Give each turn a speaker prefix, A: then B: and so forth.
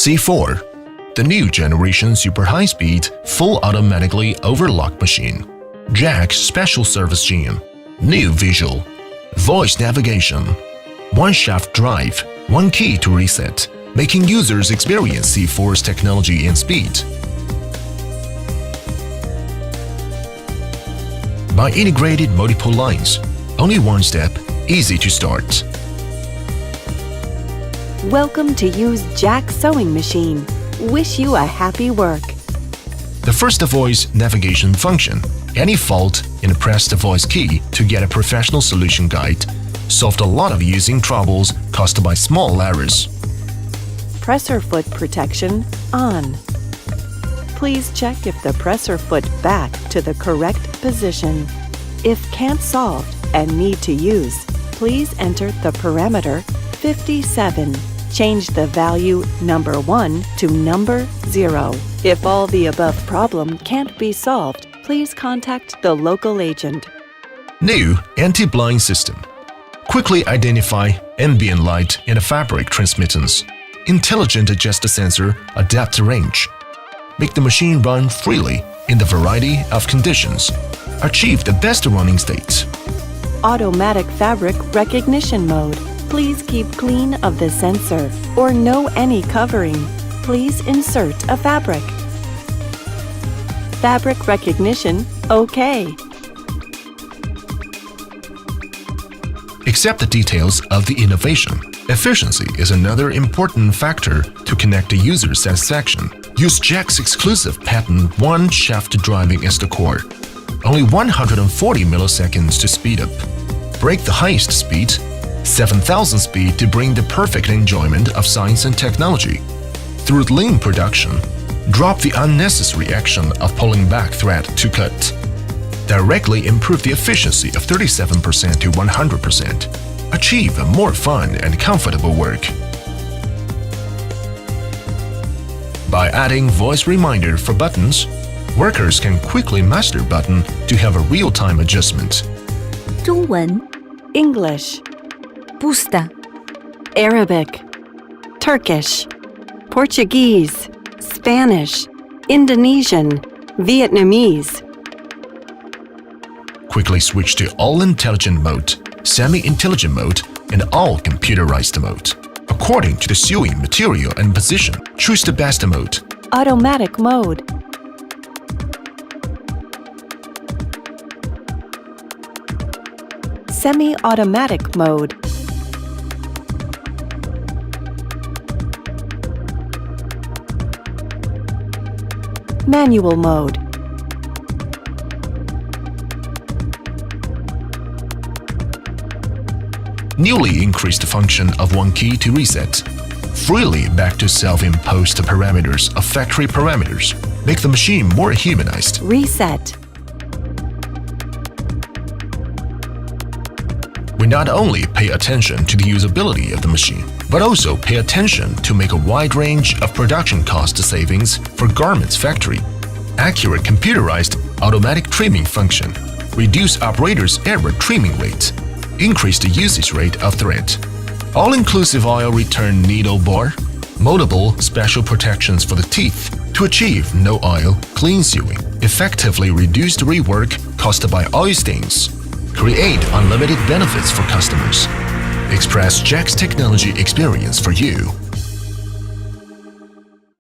A: C4, the new generation super high-speed, full automatically overlock machine. Jack special service gene. New visual. Voice navigation. One shaft drive, one key to reset, making users experience C4's technology and speed. By integrated multiple lines, only one step, easy to start.
B: Welcome to use Jack sewing machine. Wish you a happy work.
A: The first voice navigation function. Any fault and press the voice key to get a professional solution guide. Solved a lot of using troubles caused by small errors.
B: Presser foot protection on. Please check if the presser foot back to the correct position. If can't solve and need to use, please enter the parameter 57. Change the value number 1 to number 0. If all the above problem can't be solved, please contact the local agent.
A: New anti-blind system. Quickly identify ambient light and fabric transmittance. Intelligent adjust sensor adapt range. Make the machine run freely in the variety of conditions. Achieve the best running state.
B: Automatic fabric recognition mode. Please keep clean of the sensor or no any covering. Please insert a fabric. Fabric recognition, OK.
A: Accept the details of the innovation. Efficiency is another important factor to connect to user satisfaction. Use Jack's exclusive patent one shaft driving as the core. Only 140 milliseconds to speed up. Break the highest speed, 7,000 speed to bring the perfect enjoyment of science and technology. Through lean production, drop the unnecessary action of pulling back thread to cut. Directly improve the efficiency of 37% to 100%. Achieve a more fun and comfortable work. By adding voice reminder for buttons, workers can quickly master button to have a real-time adjustment.
C: 中文
B: English,
C: pusta,
B: Arabic, Turkish, Portuguese, Spanish, Indonesian, Vietnamese.
A: Quickly switch to all intelligent mode, semi-intelligent mode, and all computerized mode. According to the sewing material and position, choose the best mode.
B: Automatic mode. Semi-automatic mode. Manual mode.
A: Newly increased function of one key to reset. Freely back to self-imposed parameters of factory parameters. Make the machine more humanized.
B: Reset.
A: We not only pay attention to the usability of the machine, but also pay attention to make a wide range of production cost savings for garments factory. Accurate computerized automatic trimming function. Reduce operator's error trimming rate. Increase the usage rate of thread. All-inclusive oil return needle bar. Moldable special protections for the teeth to achieve no oil clean sewing. Effectively reduce the rework caused by oil stains. Create unlimited benefits for customers. Express Jack's technology experience for you.